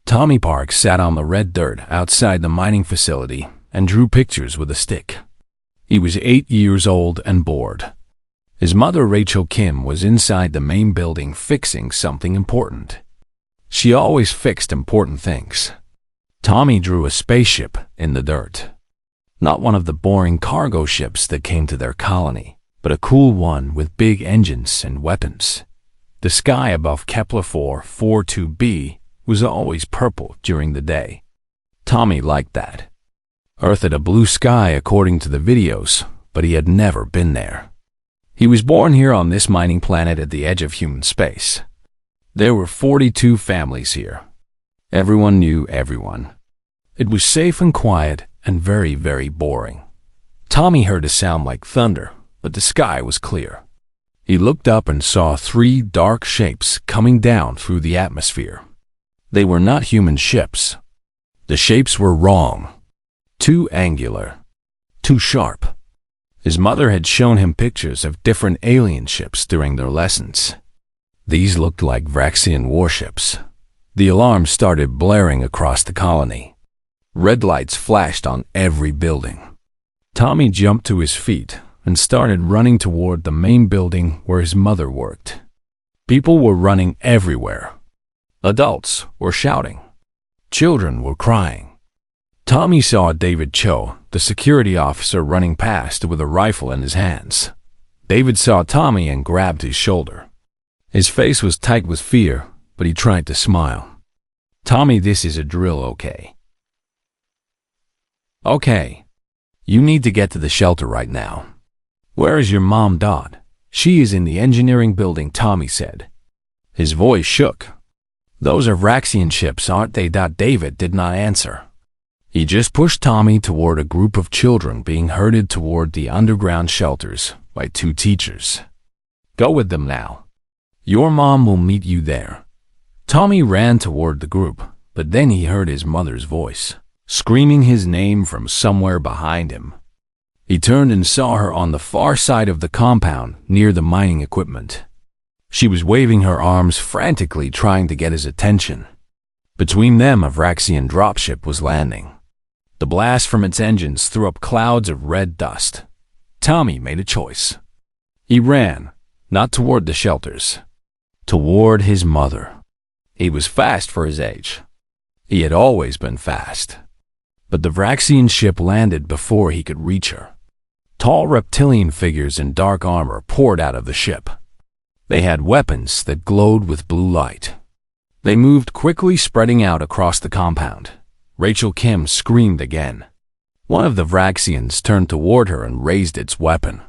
Tommy Park sat on the red dirt outside the mining facility and drew pictures with a stick. He was 8 years old and bored. His mother, Rachel Kim, was inside the main building fixing something important. She always fixed important things. Tommy drew a spaceship in the dirt. Not one of the boring cargo ships that came to their colony, but a cool one with big engines and weapons. The sky above Kepler 442b was always purple during the day. Tommy liked that. Earth had a blue sky according to the videos, but he had never been there. He was born here on this mining planet at the edge of human space. There were 42 families here. Everyone knew everyone. It was safe and quiet and very, very boring. Tommy heard a sound like thunder, but the sky was clear. He looked up and saw 3 dark shapes coming down through the atmosphere. They were not human ships. The shapes were wrong. Too angular. Too sharp. His mother had shown him pictures of different alien ships during their lessons. These looked like Vraxian warships. The alarm started blaring across the colony. Red lights flashed on every building. Tommy jumped to his feet and started running toward the main building where his mother worked. People were running everywhere. Adults were shouting. Children were crying. Tommy saw David Cho, the security officer, running past with a rifle in his hands. David saw Tommy and grabbed his shoulder. His face was tight with fear, but he tried to smile. "Tommy, this is a drill, okay?" "Okay. You need to get to the shelter right now." "Where is your mom, Dot?" "She is in the engineering building," Tommy said. His voice shook. "Those are Vraxian ships, aren't they?" David did not answer. He just pushed Tommy toward a group of children being herded toward the underground shelters by 2 teachers. "Go with them now. Your mom will meet you there." Tommy ran toward the group, but then he heard his mother's voice, screaming his name from somewhere behind him. He turned and saw her on the far side of the compound near the mining equipment. She was waving her arms frantically, trying to get his attention. Between them, a Vraxian dropship was landing. The blast from its engines threw up clouds of red dust. Tommy made a choice. He ran, not toward the shelters, toward his mother. He was fast for his age. He had always been fast. But the Vraxian ship landed before he could reach her. Tall reptilian figures in dark armor poured out of the ship. They had weapons that glowed with blue light. They moved quickly, spreading out across the compound. Rachel Kim screamed again. One of the Vraxians turned toward her and raised its weapon.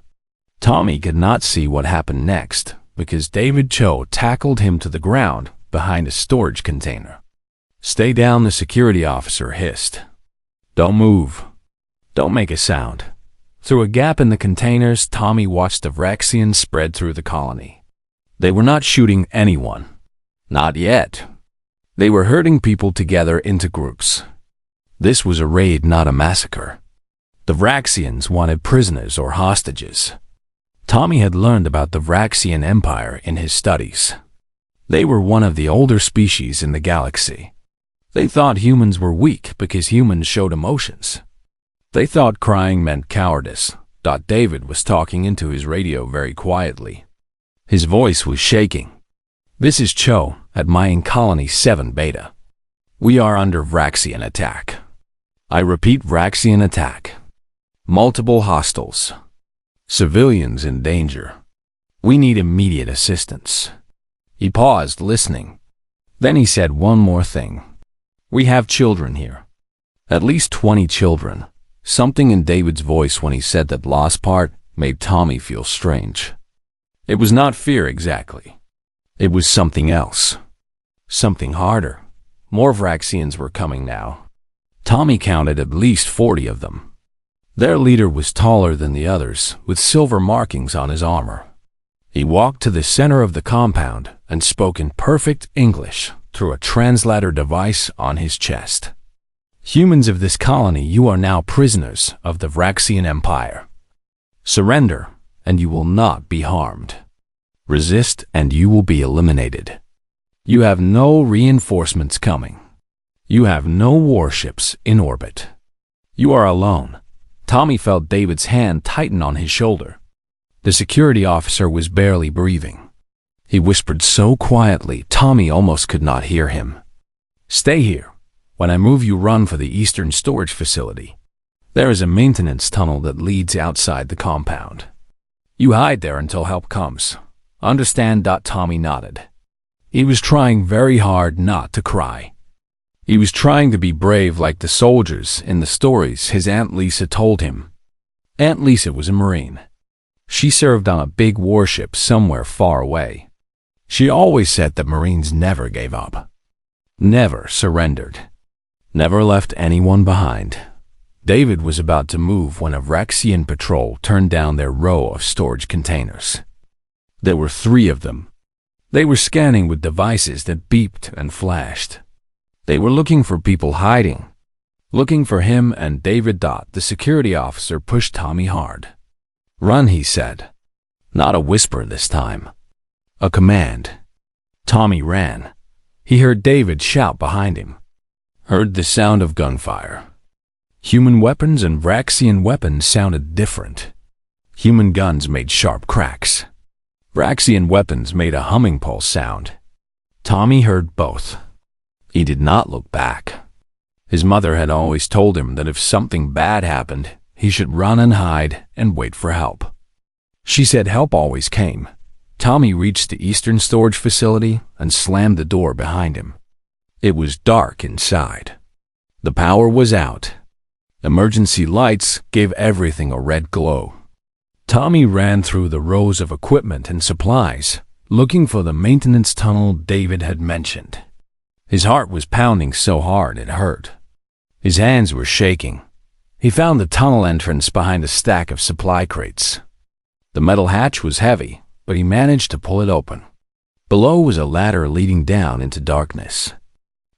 Tommy could not see what happened next because David Cho tackled him to the ground behind a storage container. "Stay down," the security officer hissed. "Don't move. Don't make a sound." Through a gap in the containers, Tommy watched the Vraxians spread through the colony. They were not shooting anyone. Not yet. They were herding people together into groups. This was a raid, not a massacre. The Vraxians wanted prisoners or hostages. Tommy had learned about the Vraxian Empire in his studies. They were one of the older species in the galaxy. They thought humans were weak because humans showed emotions. They thought crying meant cowardice. David was talking into his radio very quietly. His voice was shaking. "This is Cho at Mayan Colony 7 Beta. We are under Vraxian attack. I repeat, Vraxian attack. Multiple hostiles. Civilians in danger. We need immediate assistance." He paused, listening. Then he said one more thing. "We have children here. At least 20 children." Something in David's voice when he said that last part made Tommy feel strange. It was not fear exactly. It was something else. Something harder. More Vraxians were coming now. Tommy counted at least 40 of them. Their leader was taller than the others, with silver markings on his armor. He walked to the center of the compound and spoke in perfect English through a translator device on his chest. "Humans of this colony, you are now prisoners of the Vraxian Empire. Surrender, and you will not be harmed. Resist, and you will be eliminated. You have no reinforcements coming. You have no warships in orbit. You are alone. Tommy felt David's hand tighten on his shoulder. The security officer was barely breathing. He whispered so quietly, Tommy almost could not hear him. Stay here. When I move, you run for the eastern storage facility. There is a maintenance tunnel that leads outside the compound. You hide there until help comes. Understand? Tommy nodded. He was trying very hard not to cry. He was trying to be brave like the soldiers in the stories his Aunt Lisa told him. Aunt Lisa was a Marine. She served on a big warship somewhere far away. She always said that Marines never gave up, never surrendered, never left anyone behind. David was about to move when a Vraxian patrol turned down their row of storage containers. There were 3 of them. They were scanning with devices that beeped and flashed. They were looking for people hiding, looking for him and David. The security officer pushed Tommy hard. Run, he said. Not a whisper this time. A command. Tommy ran. He heard David shout behind him. Heard the sound of gunfire. Human weapons and Vraxian weapons sounded different. Human guns made sharp cracks. Vraxian weapons made a humming pulse sound. Tommy heard both. He did not look back. His mother had always told him that if something bad happened, he should run and hide and wait for help. She said help always came. Tommy reached the eastern storage facility and slammed the door behind him. It was dark inside. The power was out. Emergency lights gave everything a red glow. Tommy ran through the rows of equipment and supplies, looking for the maintenance tunnel David had mentioned. His heart was pounding so hard it hurt. His hands were shaking. He found the tunnel entrance behind a stack of supply crates. The metal hatch was heavy, but he managed to pull it open. Below was a ladder leading down into darkness.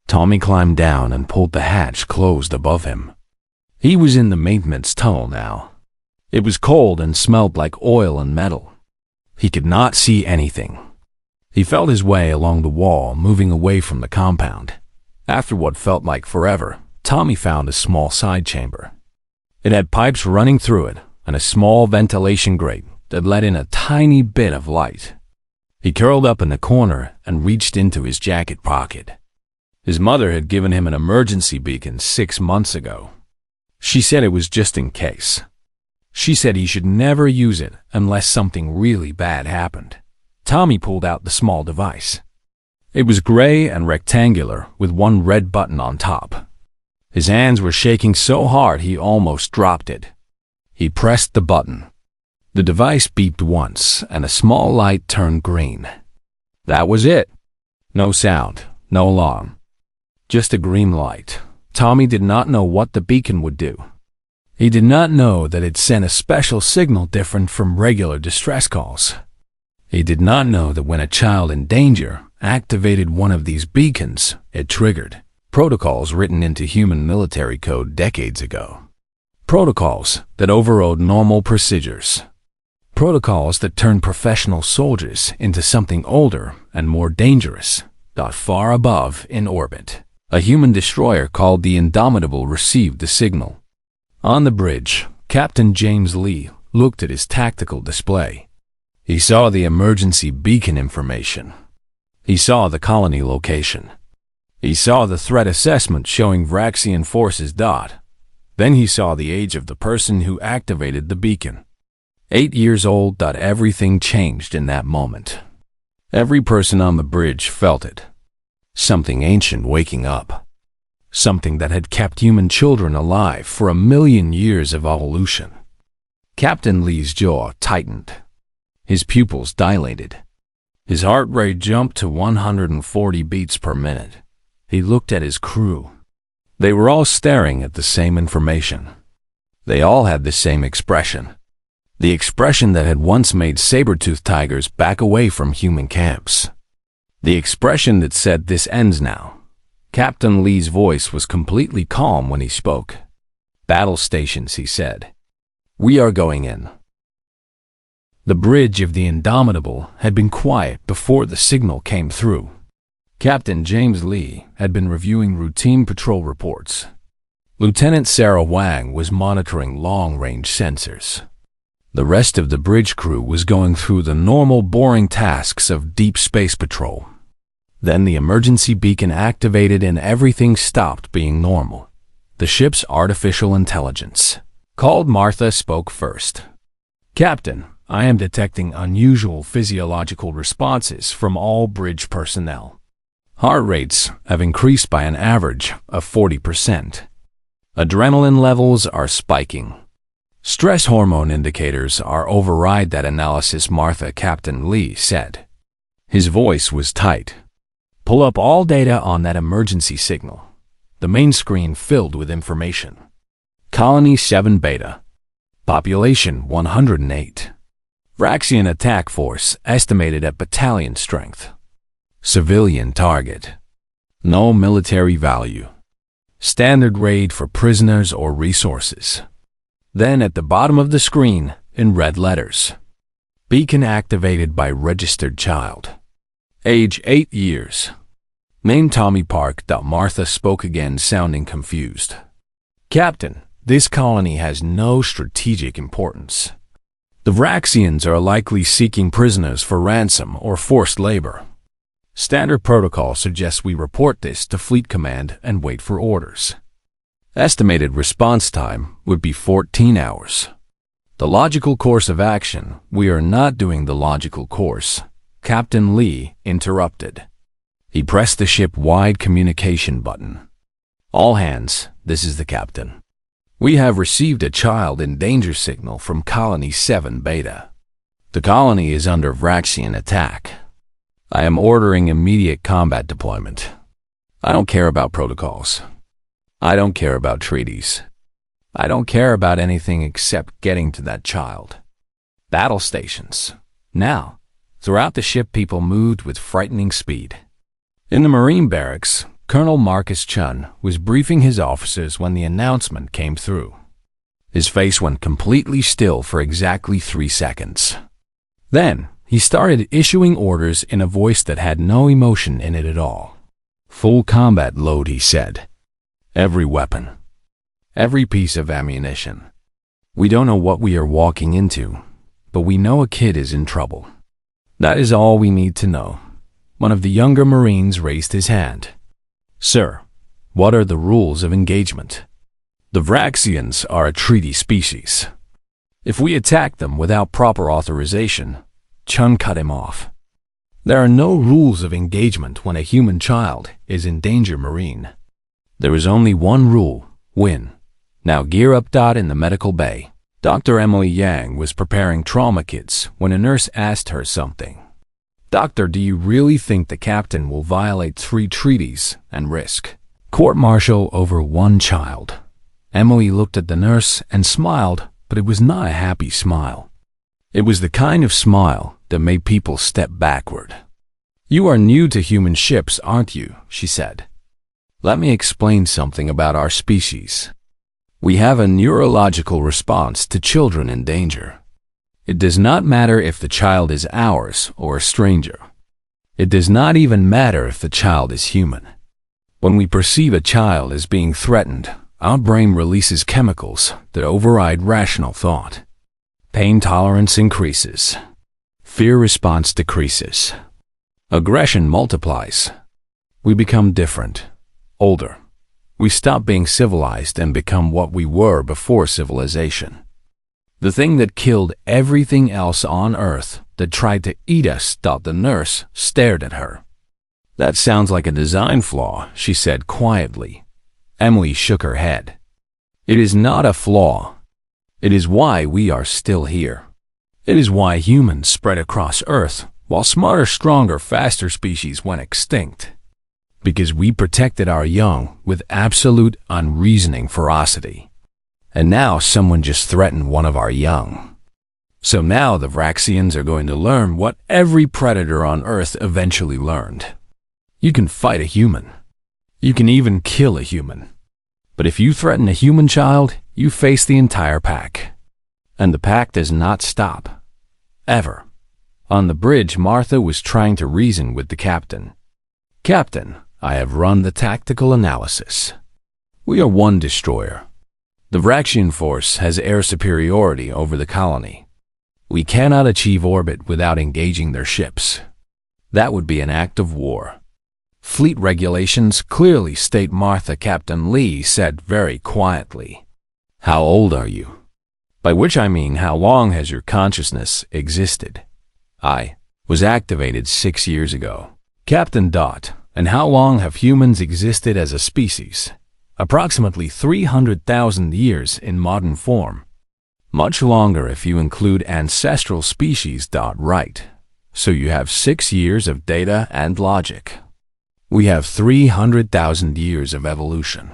Tommy climbed down and pulled the hatch closed above him. He was in the maintenance tunnel now. It was cold and smelled like oil and metal. He could not see anything. He felt his way along the wall, moving away from the compound. After what felt like forever, Tommy found a small side chamber. It had pipes running through it and a small ventilation grate that let in a tiny bit of light. He curled up in the corner and reached into his jacket pocket. His mother had given him an emergency beacon 6 months ago. She said it was just in case. She said he should never use it unless something really bad happened. Tommy pulled out the small device. It was gray and rectangular with one red button on top. His hands were shaking so hard he almost dropped it. He pressed the button. The device beeped once and a small light turned green. That was it. No sound, no alarm. Just a green light. Tommy did not know what the beacon would do. He did not know that it sent a special signal different from regular distress calls. He did not know that when a child in danger activated one of these beacons, it triggered protocols written into human military code decades ago. Protocols that overrode normal procedures. Protocols that turned professional soldiers into something older and more dangerous, far above in orbit. A human destroyer called the Indomitable received the signal. On the bridge, Captain James Lee looked at his tactical display. He saw the emergency beacon information. He saw the colony location. He saw the threat assessment showing Vraxian forces. Then he saw the age of the person who activated the beacon. 8 years old. Everything changed in that moment. Every person on the bridge felt it. Something ancient waking up. Something that had kept human children alive for 1,000,000 years of evolution. Captain Lee's jaw tightened. His pupils dilated. His heart rate jumped to 140 beats per minute. He looked at his crew. They were all staring at the same information. They all had the same expression. The expression that had once made saber-toothed tigers back away from human camps. The expression that said, "This ends now." Captain Lee's voice was completely calm when he spoke. "Battle stations," he said. "We are going in." The bridge of the Indomitable had been quiet before the signal came through. Captain James Lee had been reviewing routine patrol reports. Lieutenant Sarah Wang was monitoring long-range sensors. The rest of the bridge crew was going through the normal boring tasks of deep space patrol. Then the emergency beacon activated and everything stopped being normal. The ship's artificial intelligence, called Martha, spoke first. "Captain, I am detecting unusual physiological responses from all bridge personnel. Heart rates have increased by an average of 40%. Adrenaline levels are spiking. Stress hormone indicators are override that analysis," Martha, Captain Lee said. His voice was tight. "Pull up all data on that emergency signal." The main screen filled with information. Colony 7 Beta. Population 108. Vraxian attack force estimated at battalion strength. Civilian target. No military value. Standard raid for prisoners or resources. Then at the bottom of the screen, in red letters, beacon activated by registered child. Age 8 years. Name Tommy Park. Martha spoke again, sounding confused. "Captain, this colony has no strategic importance. The Vraxians are likely seeking prisoners for ransom or forced labor. Standard protocol suggests we report this to Fleet Command and wait for orders. Estimated response time would be 14 hours. The logical course of action, we are not doing the logical course," Captain Lee interrupted. He pressed the ship-wide communication button. "All hands, this is the captain. We have received a child in danger signal from Colony 7 Beta. The colony is under Vraxian attack. I am ordering immediate combat deployment. I don't care about protocols. I don't care about treaties. I don't care about anything except getting to that child." Battle stations. Now, throughout the ship, people moved with frightening speed. In the Marine barracks, Colonel Marcus Chun was briefing his officers when the announcement came through. His face went completely still for exactly 3 seconds. Then, he started issuing orders in a voice that had no emotion in it at all. "Full combat load," he said. "Every weapon. Every piece of ammunition. We don't know what we are walking into, but we know a kid is in trouble. That is all we need to know." One of the younger Marines raised his hand. "Sir, what are the rules of engagement?" "The Vraxians are a treaty species. If we attack them without proper authorization," Chun cut him off. "There are no rules of engagement when a human child is in danger, Marine. There is only one rule: win. Now gear up." In the medical bay, Dr. Emily Yang was preparing trauma kits when a nurse asked her something. "Doctor, do you really think the captain will violate 3 treaties and risk court-martial over one child?" Emily looked at the nurse and smiled, but it was not a happy smile. It was the kind of smile that made people step backward. "You are new to human ships, aren't you?" she said. "Let me explain something about our species. We have a neurological response to children in danger. It does not matter if the child is ours or a stranger. It does not even matter if the child is human. When we perceive a child as being threatened, our brain releases chemicals that override rational thought. Pain tolerance increases. Fear response decreases. Aggression multiplies. We become different, older. We stop being civilized and become what we were before civilization. The thing that killed everything else on Earth, that tried to eat us." The nurse stared at her. "That sounds like a design flaw," she said quietly. Emily shook her head. "It is not a flaw. It is why we are still here. It is why humans spread across Earth, while smarter, stronger, faster species went extinct. Because we protected our young with absolute unreasoning ferocity. And now someone just threatened one of our young. So now the Vraxians are going to learn what every predator on Earth eventually learned. You can fight a human. You can even kill a human. But if you threaten a human child, you face the entire pack. And the pack does not stop. Ever." On the bridge, Martha was trying to reason with the captain. Captain, I have run the tactical analysis. We are one destroyer. The Vraxian force has air superiority over the colony. We cannot achieve orbit without engaging their ships. That would be an act of war. Fleet regulations clearly state, Martha, Captain Lee said very quietly. How old are you? By which I mean, how long has your consciousness existed? I was activated 6 years ago. Captain Dot, and how long have humans existed as a species? Approximately 300,000 years in modern form. Much longer if you include ancestral species. Right. So you have 6 years of data and logic. We have 300,000 years of evolution.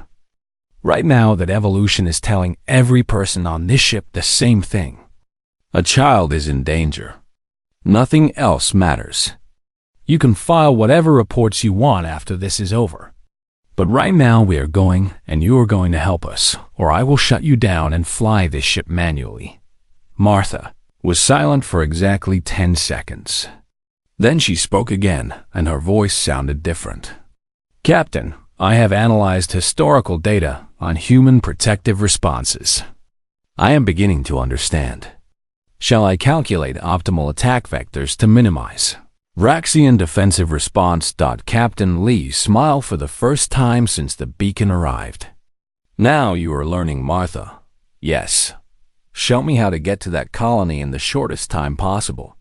Right now, that evolution is telling every person on this ship the same thing. A child is in danger. Nothing else matters. You can file whatever reports you want after this is over. But right now we are going, and you are going to help us, or I will shut you down and fly this ship manually. Martha was silent for exactly 10 seconds. Then she spoke again, and her voice sounded different. Captain, I have analyzed historical data on human protective responses. I am beginning to understand. Shall I calculate optimal attack vectors to minimize Vraxian defensive response? Captain Lee smiled for the first time since the beacon arrived. Now you are learning, Martha. Yes. Show me how to get to that colony in the shortest time possible.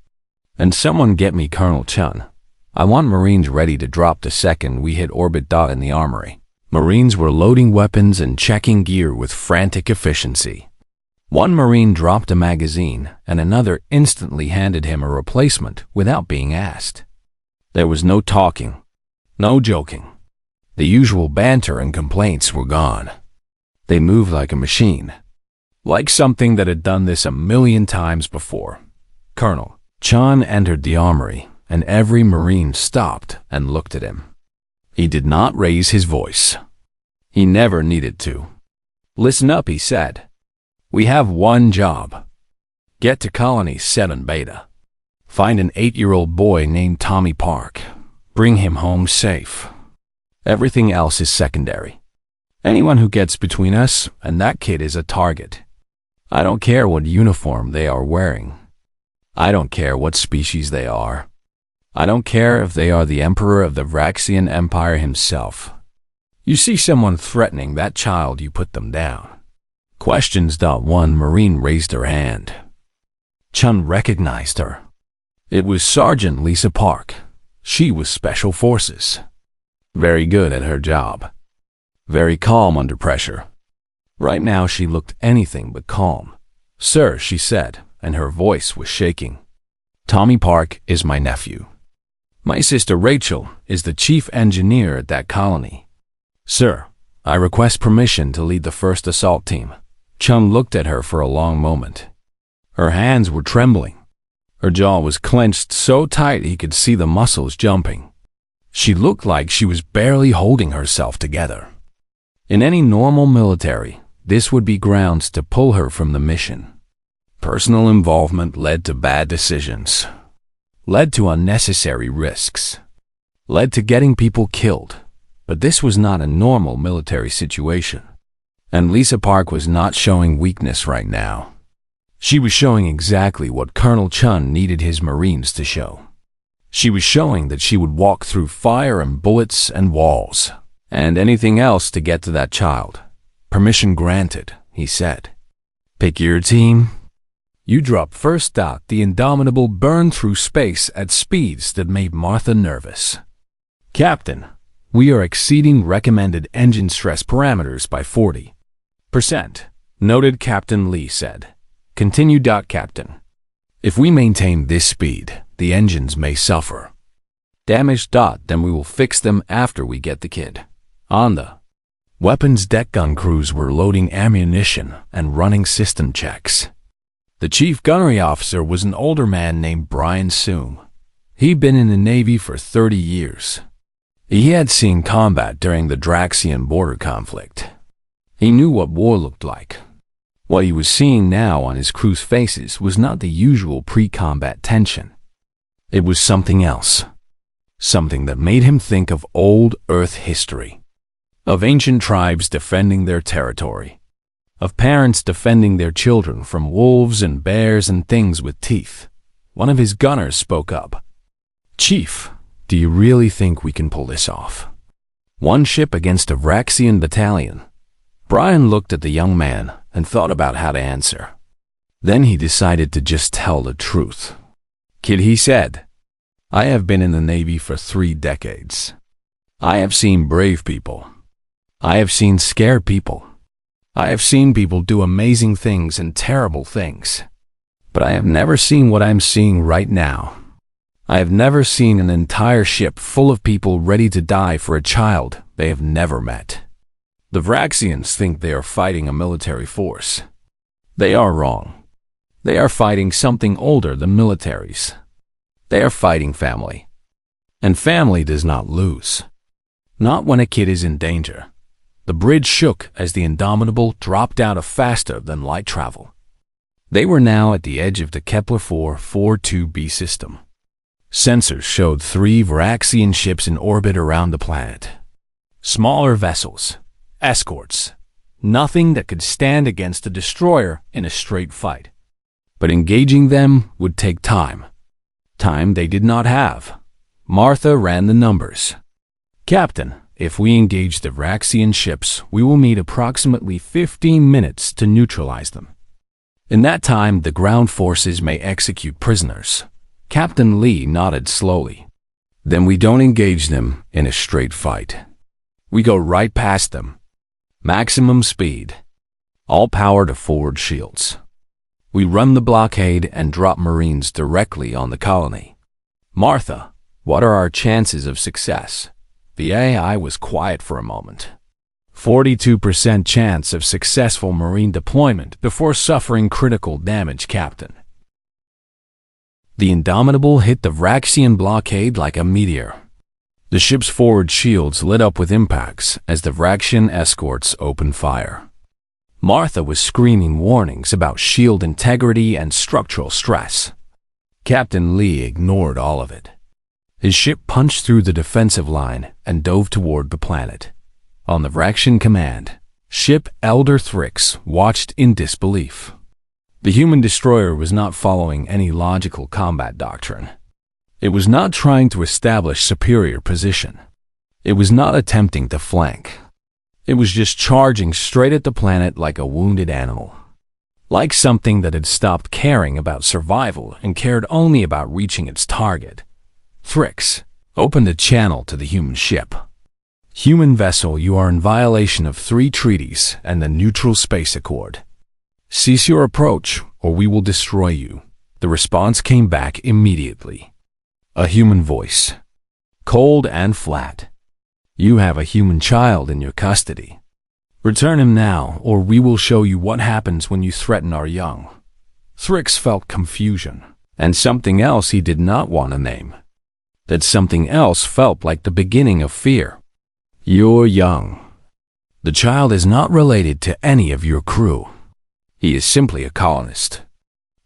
And someone get me Colonel Chun. I want Marines ready to drop the second we hit orbit. In the armory, Marines were loading weapons and checking gear with frantic efficiency. One Marine dropped a magazine, and another instantly handed him a replacement without being asked. There was no talking, no joking. The usual banter and complaints were gone. They moved like a machine, like something that had done this a million times before. Colonel Chun entered the armory, and every Marine stopped and looked at him. He did not raise his voice. He never needed to. Listen up, he said. We have one job. Get to Colony 7 Beta. Find an 8-year-old boy named Tommy Park. Bring him home safe. Everything else is secondary. Anyone who gets between us and that kid is a target. I don't care what uniform they are wearing. I don't care what species they are. I don't care if they are the Emperor of the Vraxian Empire himself. You see someone threatening that child, you put them down. Questions. One Marine raised her hand. Chun recognized her. It was Sergeant Lisa Park. She was Special Forces. Very good at her job. Very calm under pressure. Right now she looked anything but calm. Sir, she said, and her voice was shaking. Tommy Park is my nephew. My sister Rachel is the chief engineer at that colony. Sir, I request permission to lead the first assault team. Chun looked at her for a long moment. Her hands were trembling. Her jaw was clenched so tight he could see the muscles jumping. She looked like she was barely holding herself together. In any normal military, this would be grounds to pull her from the mission. Personal involvement led to bad decisions, led to unnecessary risks, led to getting people killed. But this was not a normal military situation. And Lisa Park was not showing weakness right now. She was showing exactly what Colonel Chun needed his Marines to show. She was showing that she would walk through fire and bullets and walls, and anything else to get to that child. Permission granted, he said. Pick your team. You drop first. The Indomitable burned through space at speeds that made Martha nervous. Captain, we are exceeding recommended engine stress parameters by 40%. Noted, Captain Lee said. Continue. Captain. If we maintain this speed, the engines may suffer damage. Then we will fix them after we get the kid. On the weapons deck, gun crews were loading ammunition and running system checks. The chief gunnery officer was an older man named Brian Soom. He'd been in the Navy for 30 years. He had seen combat during the Draxian border conflict. He knew what war looked like. What he was seeing now on his crew's faces was not the usual pre-combat tension. It was something else. something that made him think of old Earth history, of ancient tribes defending their territory, of parents defending their children from wolves and bears and things with teeth. One of his gunners spoke up. "Chief, do you really think we can pull this off? One ship against a Vraxian battalion." Brian looked at the young man and thought about how to answer. Then he decided to just tell the truth. "Kid," he said, "I have been in the Navy for 3 decades. I have seen brave people. I have seen scared people. I have seen people do amazing things and terrible things. But I have never seen what I'm seeing right now. I have never seen an entire ship full of people ready to die for a child they have never met. The Vraxians think they are fighting a military force. They are wrong. They are fighting something older than militaries. They are fighting family. And family does not lose. Not when a kid is in danger." The bridge shook as the Indomitable dropped out of faster-than-light travel. They were now at the edge of the Kepler-442b system. Sensors showed 3 Vraxian ships in orbit around the planet. Smaller vessels, escorts, nothing that could stand against a destroyer in a straight fight. But engaging them would take time. Time they did not have. Martha ran the numbers. "Captain, if we engage the Vraxian ships, we will need approximately 15 minutes to neutralize them. In that time, the ground forces may execute prisoners." Captain Lee nodded slowly. "Then we don't engage them in a straight fight. We go right past them. Maximum speed. All power to forward shields. We run the blockade and drop Marines directly on the colony." "Martha, what are our chances of success?" The AI was quiet for a moment. 42% chance of successful Marine deployment before suffering critical damage, Captain." The Indomitable hit the Vraxian blockade like a meteor. The ship's forward shields lit up with impacts as the Vraxian escorts opened fire. Martha was screaming warnings about shield integrity and structural stress. Captain Lee ignored all of it. His ship punched through the defensive line and dove toward the planet. On the Vraxian command, Ship Elder Thrix watched in disbelief. The human destroyer was not following any logical combat doctrine. It was not trying to establish superior position. It was not attempting to flank. It was just charging straight at the planet like a wounded animal. Like something that had stopped caring about survival and cared only about reaching its target. Thrix opened a channel to the human ship. "Human vessel, you are in violation of 3 treaties and the Neutral Space Accord. Cease your approach, or we will destroy you." The response came back immediately. A human voice. Cold and flat. "You have a human child in your custody. Return him now, or we will show you what happens when you threaten our young." Thrix felt confusion, and something else he did not want to name. That something else felt like the beginning of fear. "You're young. The child is not related to any of your crew. He is simply a colonist.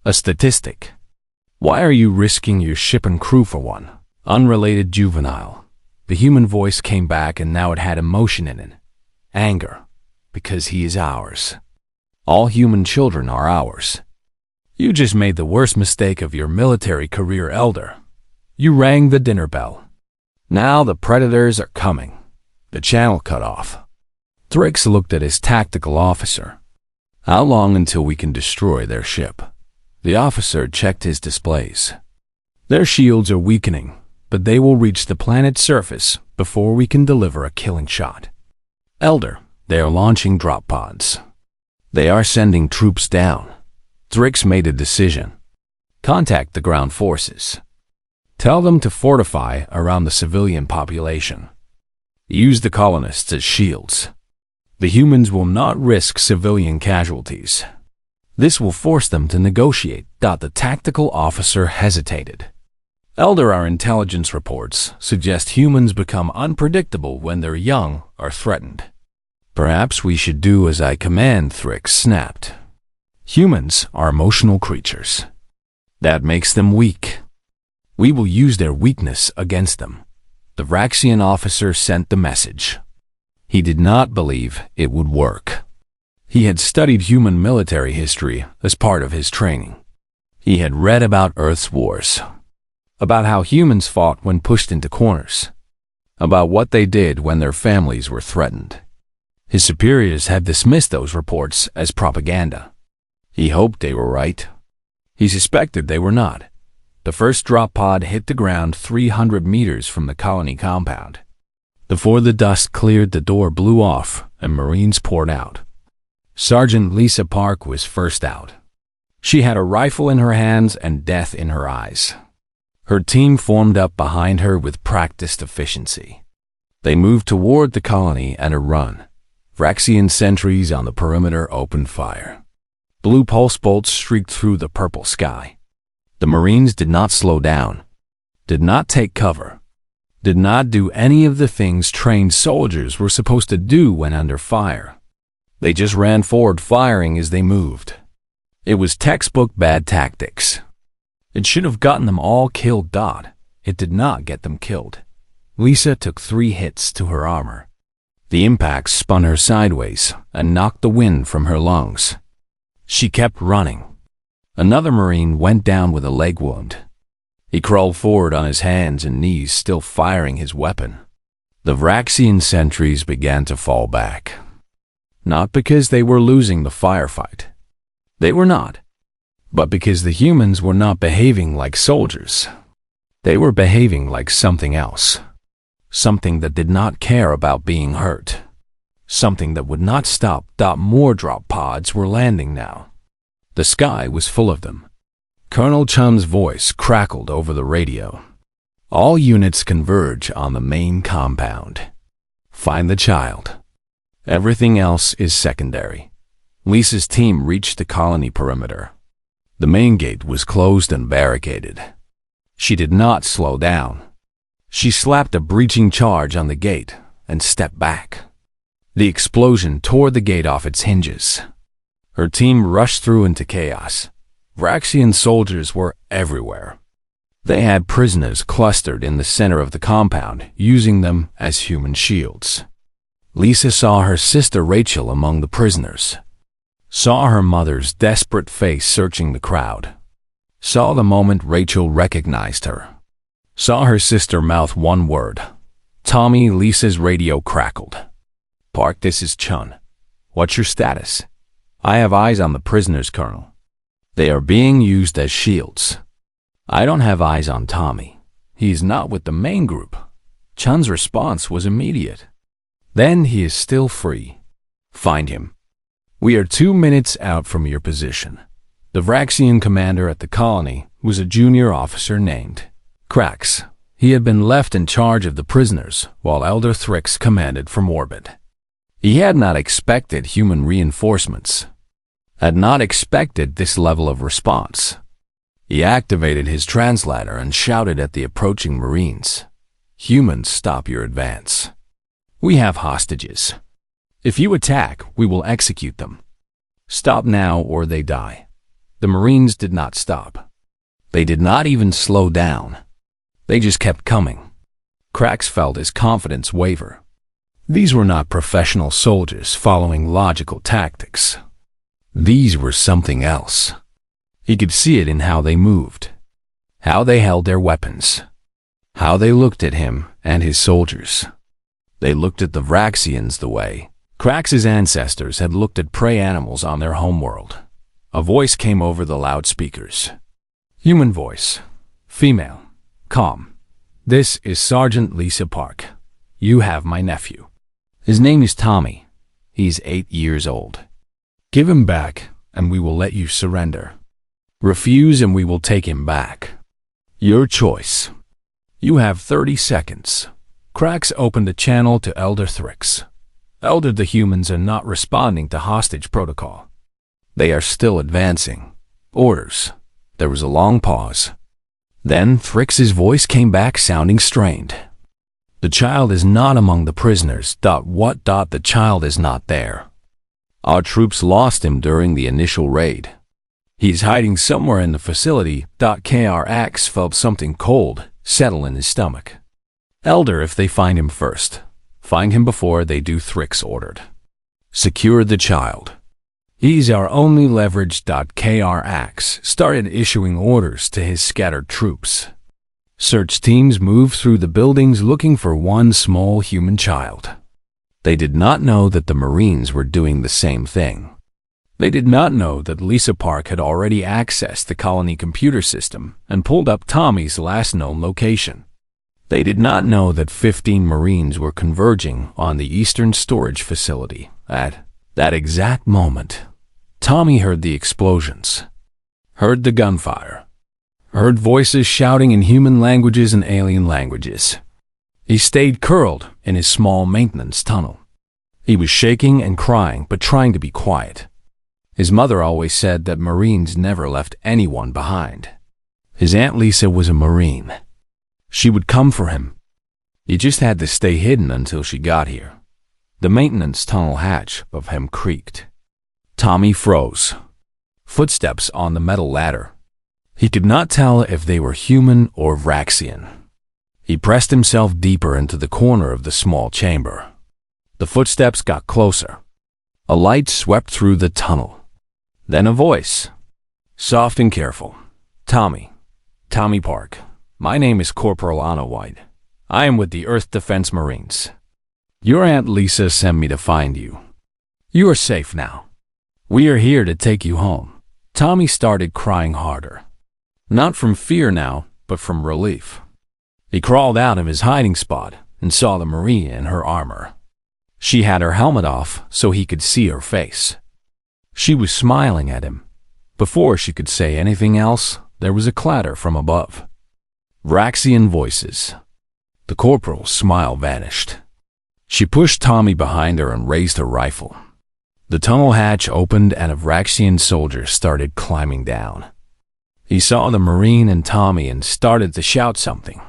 A statistic. Why are you risking your ship and crew for one unrelated juvenile?" The human voice came back, and now it had emotion in it. Anger. "Because he is ours. All human children are ours. You just made the worst mistake of your military career, Elder. You rang the dinner bell. Now the predators are coming." The channel cut off. Thrix looked at his tactical officer. "How long until we can destroy their ship?" The officer checked his displays. "Their shields are weakening, but they will reach the planet's surface before we can deliver a killing shot." "Elder, they are launching drop pods. They are sending troops down." Thrix made a decision. "Contact the ground forces. Tell them to fortify around the civilian population. Use the colonists as shields. The humans will not risk civilian casualties. This will force them to negotiate." The tactical officer hesitated. "Elder, our intelligence reports suggest humans become unpredictable when they're young or threatened." "Perhaps we should do as I command," Thrix snapped. "Humans are emotional creatures. That makes them weak. We will use their weakness against them." the Vraxian officer sent the message. He did not believe it would work. He had studied human military history as part of his training. He had read about Earth's wars, about how humans fought when pushed into corners, about what they did when their families were threatened. His superiors had dismissed those reports as propaganda. He hoped they were right. He suspected they were not. The first drop pod hit the ground 300 meters from the colony compound. Before the dust cleared, the door blew off and Marines poured out. Sergeant Lisa Park was first out. She had a rifle in her hands and death in her eyes. Her team formed up behind her with practiced efficiency. They moved toward the colony at a run. Vraxian sentries on the perimeter opened fire. Blue pulse bolts streaked through the purple sky. The Marines did not slow down, did not take cover, did not do any of the things trained soldiers were supposed to do when under fire. They just ran forward, firing as they moved. It was textbook bad tactics. It should have gotten them all killed. It did not get them killed. Lisa took 3 hits to her armor. The impact spun her sideways and knocked the wind from her lungs. She kept running. Another Marine went down with a leg wound. He crawled forward on his hands and knees, still firing his weapon. The Vraxian sentries began to fall back. Not because they were losing the firefight. They were not. But because the humans were not behaving like soldiers. They were behaving like something else. Something that did not care about being hurt. Something that would not stop. More drop pods were landing now. The sky was full of them. Colonel Chun's voice crackled over the radio. All units converge on the main compound. Find the child. Everything else is secondary. Lisa's team reached the colony perimeter. The main gate was closed and barricaded. She did not slow down. She slapped a breaching charge on the gate and stepped back. The explosion tore the gate off its hinges. Her team rushed through into chaos. Vraxian soldiers were everywhere. They had prisoners clustered in the center of the compound, using them as human shields. Lisa saw her sister Rachel among the prisoners. Saw her mother's desperate face searching the crowd. Saw the moment Rachel recognized her. Saw her sister mouth one word. Tommy. Lisa's radio crackled. Park, this is Chun. What's your status? I have eyes on the prisoners, Colonel. They are being used as shields. I don't have eyes on Tommy. He is not with the main group. Chun's response was immediate. Then he is still free. Find him. We are 2 minutes out from your position. The Vraxian commander at the colony was a junior officer named Krax. He had been left in charge of the prisoners while Elder Thrix commanded from orbit. He had not expected human reinforcements. Had not expected this level of response. He activated his translator and shouted at the approaching Marines. Humans, stop your advance. We have hostages. If you attack, we will execute them. Stop now or they die. The Marines did not stop. They did not even slow down. They just kept coming. Krax felt his confidence waver. These were not professional soldiers following logical tactics. These were something else. He could see it in how they moved, how they held their weapons, how they looked at him and his soldiers. They looked at the Vraxians the way Krax's ancestors had looked at prey animals on their homeworld. A voice came over the loudspeakers. Human voice. Female. Calm. This is Sergeant Lisa Park. You have my nephew. His name is Tommy. He's 8 years old. Give him back, and we will let you surrender. Refuse, and we will take him back. Your choice. You have 30 seconds. Krax opened a channel to Elder Thrix. Elder, the humans are not responding to hostage protocol. They are still advancing. Orders. There was a long pause. Then Thrix's voice came back sounding strained. The child is not among the prisoners. What? The child is not there. Our troops lost him during the initial raid. He's hiding somewhere in the facility. Krax felt something cold settle in his stomach. Elder, if they find him first. Find him before they do, Thrix ordered. Secure the child. He's our only leverage. Axe started issuing orders to his scattered troops. Search teams moved through the buildings looking for one small human child. They did not know that the Marines were doing the same thing. They did not know that Lisa Park had already accessed the colony computer system and pulled up Tommy's last known location. They did not know that 15 Marines were converging on the Eastern Storage Facility. At that exact moment, Tommy heard the explosions, heard the gunfire, heard voices shouting in human languages and alien languages. He stayed curled in his small maintenance tunnel. He was shaking and crying, but trying to be quiet. His mother always said that Marines never left anyone behind. His Aunt Lisa was a Marine. She would come for him. He just had to stay hidden until she got here. The maintenance tunnel hatch of him creaked. Tommy froze. Footsteps on the metal ladder. He could not tell if they were human or Vraxian. He pressed himself deeper into the corner of the small chamber. The footsteps got closer. A light swept through the tunnel. Then a voice, soft and careful. Tommy Park. My name is Corporal Anna White. I am with the Earth Defense Marines. Your Aunt Lisa sent me to find you. You are safe now. We are here to take you home. Tommy started crying harder. Not from fear now, but from relief. He crawled out of his hiding spot and saw the Marine in her armor. She had her helmet off so he could see her face. She was smiling at him. Before she could say anything else, there was a clatter from above. Vraxian voices. The corporal's smile vanished. She pushed Tommy behind her and raised her rifle. The tunnel hatch opened and a Vraxian soldier started climbing down. He saw the Marine and Tommy and started to shout something.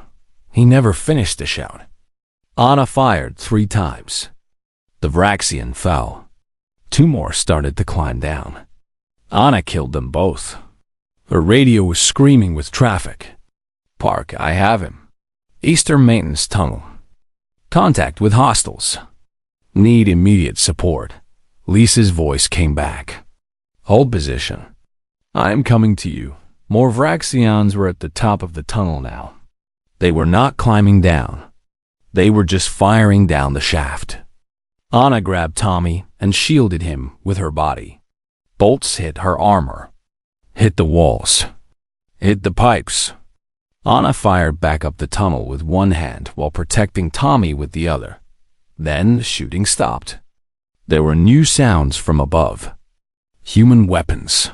He never finished the shout. Anna fired 3 times. The Vraxian fell. 2 more started to climb down. Anna killed them both. Her radio was screaming with traffic. Park, I have him. Eastern Maintenance Tunnel. Contact with hostiles. Need immediate support. Lisa's voice came back. Hold position. I am coming to you. More Vraxians were at the top of the tunnel now. They were not climbing down. They were just firing down the shaft. Anna grabbed Tommy and shielded him with her body. Bolts hit her armor. Hit the walls. Hit the pipes. Anna fired back up the tunnel with one hand while protecting Tommy with the other. Then the shooting stopped. There were new sounds from above. Human weapons.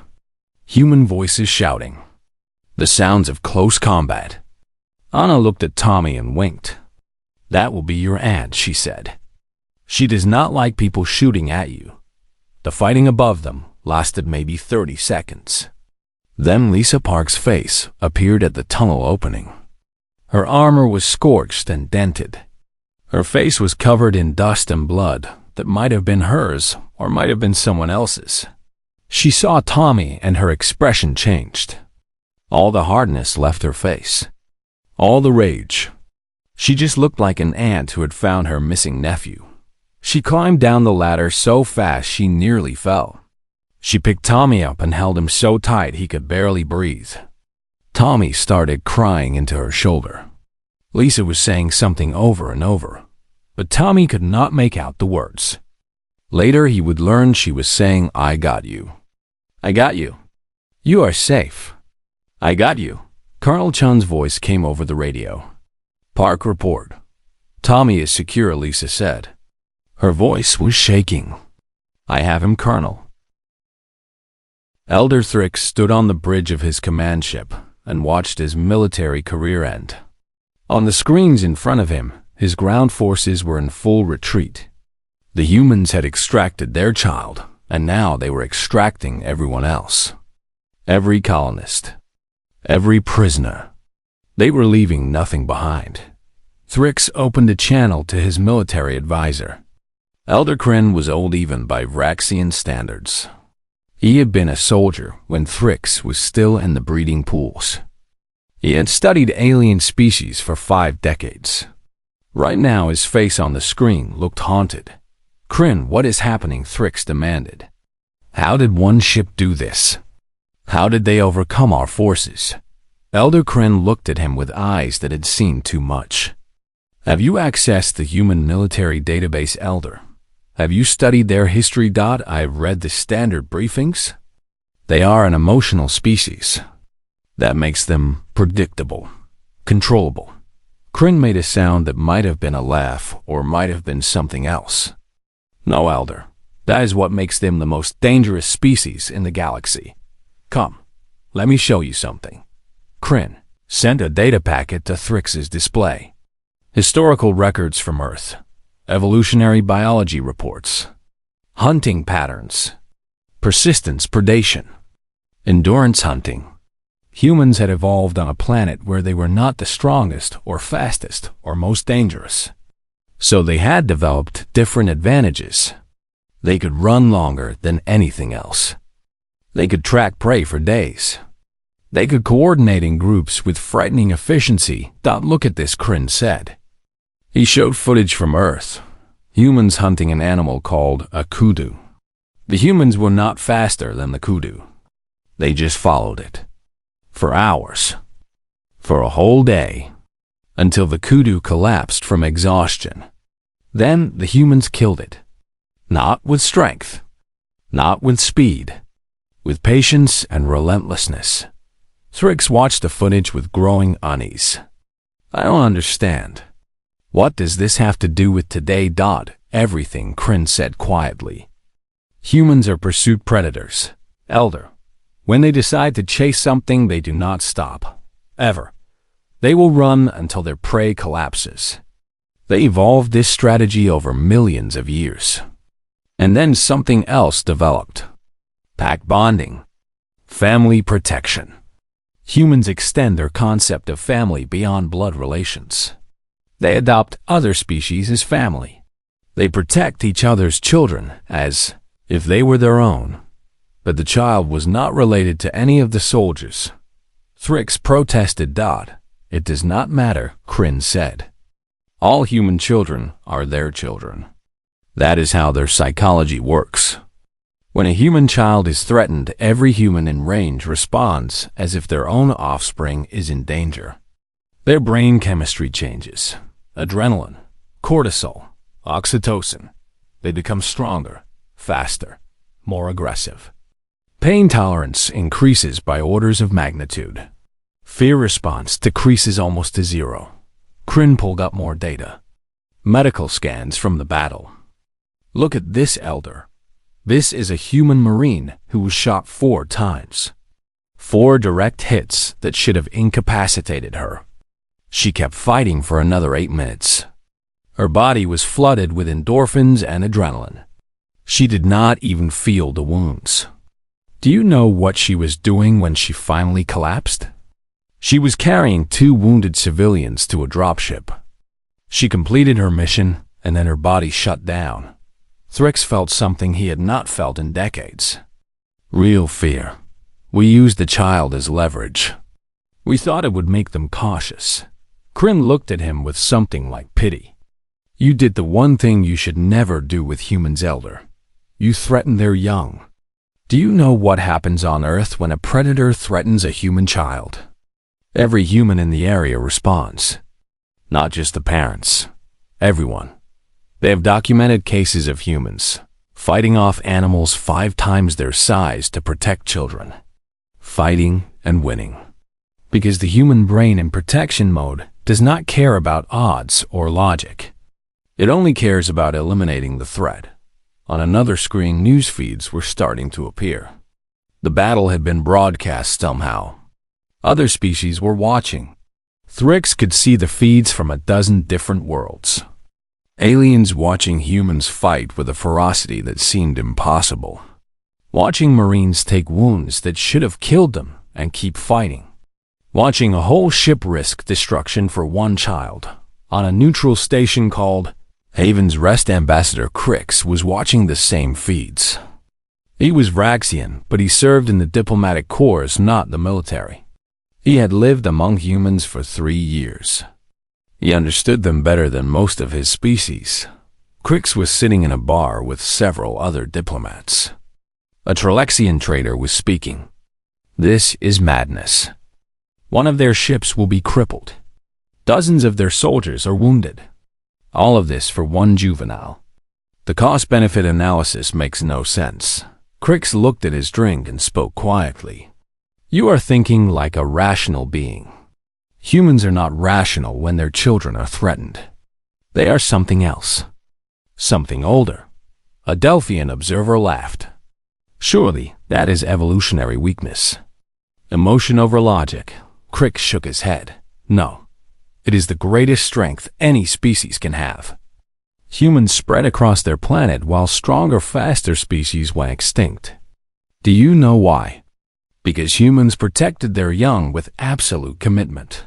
Human voices shouting. The sounds of close combat. Anna looked at Tommy and winked. That will be your aunt, she said. She does not like people shooting at you. The fighting above them lasted maybe 30 seconds. Then Lisa Park's face appeared at the tunnel opening. Her armor was scorched and dented. Her face was covered in dust and blood that might have been hers or might have been someone else's. She saw Tommy and her expression changed. All the hardness left her face. All the rage. She just looked like an aunt who had found her missing nephew. She climbed down the ladder so fast she nearly fell. She picked Tommy up and held him so tight he could barely breathe. Tommy started crying into her shoulder. Lisa was saying something over and over, but Tommy could not make out the words. Later he would learn she was saying, I got you. I got you. You are safe. I got you. Colonel Chun's voice came over the radio. Park report. Tommy is secure, Lisa said. Her voice was shaking. I have him, Colonel. Elder Thrix stood on the bridge of his command ship and watched his military career end. On the screens in front of him, his ground forces were in full retreat. The humans had extracted their child, and now they were extracting everyone else. Every colonist. Every prisoner. They were leaving nothing behind. Thrix opened a channel to his military advisor. Elder Kryn was old even by Vraxian standards. He had been a soldier when Thrix was still in the breeding pools. He had studied alien species for 5 decades. Right now his face on the screen looked haunted. "Kryn, what is happening?" Thrix demanded. "How did one ship do this? How did they overcome our forces?" Elder Kryn looked at him with eyes that had seen too much. "Have you accessed the human military database, Elder? Have you studied their history? I've read the standard briefings. They are an emotional species. That makes them predictable, controllable." Kryn made a sound that might have been a laugh or might have been something else. "No, Elder. That is what makes them the most dangerous species in the galaxy. Come, let me show you something." Kryn sent a data packet to Thrix's display. Historical records from Earth, evolutionary biology reports, hunting patterns, persistence, predation, endurance hunting. Humans had evolved on a planet where they were not the strongest or fastest or most dangerous. So they had developed different advantages. They could run longer than anything else. They could track prey for days. They could coordinate in groups with frightening efficiency. "Look at this," Kryn said. He showed footage from Earth. Humans hunting an animal called a kudu. The humans were not faster than the kudu. They just followed it. For hours. For a whole day. Until the kudu collapsed from exhaustion. Then the humans killed it. Not with strength. Not with speed. With patience and relentlessness. Thrix watched the footage with growing unease. "I don't understand. What does this have to do with today? Everything," Kryn said quietly. "Humans are pursuit predators, Elder. When they decide to chase something, they do not stop. Ever. They will run until their prey collapses. They evolved this strategy over millions of years. And then something else developed. Pack bonding. Family protection. Humans extend their concept of family beyond blood relations. They adopt other species as family. They protect each other's children as if they were their own. But the child was not related to any of the soldiers." Thrix protested. "It does not matter," Kryn said. "All human children are their children. That is how their psychology works. When a human child is threatened, every human in range responds as if their own offspring is in danger. Their brain chemistry changes. Adrenaline, cortisol, oxytocin. They become stronger, faster, more aggressive. Pain tolerance increases by orders of magnitude. Fear response decreases almost to zero." Kryn pulled up more data. Medical scans from the battle. "Look at this, Elder. This is a human Marine who was shot 4 times. 4 direct hits that should have incapacitated her. She kept fighting for another 8 minutes. Her body was flooded with endorphins and adrenaline. She did not even feel the wounds. Do you know what she was doing when she finally collapsed? She was carrying 2 wounded civilians to a dropship. She completed her mission, and then her body shut down." Thrix felt something he had not felt in decades. Real fear. We used the child as leverage. We thought it would make them cautious. Kryn looked at him with something like pity. "You did the one thing you should never do with humans, Elder. You threatened their young. Do you know what happens on Earth when a predator threatens a human child? Every human in the area responds. Not just the parents. Everyone. They have documented cases of humans fighting off animals 5 times their size to protect children. Fighting and winning. Because the human brain in protection mode does not care about odds or logic. It only cares about eliminating the threat." On another screen, news feeds were starting to appear. The battle had been broadcast somehow. Other species were watching. Thrix could see the feeds from a dozen different worlds. Aliens watching humans fight with a ferocity that seemed impossible. Watching Marines take wounds that should have killed them and keep fighting. Watching a whole ship risk destruction for one child. On a neutral station called Haven's Rest, Ambassador Crix was watching the same feeds. He was Raxian, but he served in the diplomatic corps, not the military. He had lived among humans for 3 years. He understood them better than most of his species. Crix was sitting in a bar with several other diplomats. A Tralexian trader was speaking. This is madness. One of their ships will be crippled. Dozens of their soldiers are wounded. All of this for one juvenile. The cost-benefit analysis makes no sense. Crix looked at his drink and spoke quietly. You are thinking like a rational being. Humans are not rational when their children are threatened. They are something else. Something older. A Delphian observer laughed. Surely that is evolutionary weakness. Emotion over logic. Crix shook his head. No. It is the greatest strength any species can have. Humans spread across their planet while stronger, faster species went extinct. Do you know why? Because humans protected their young with absolute commitment.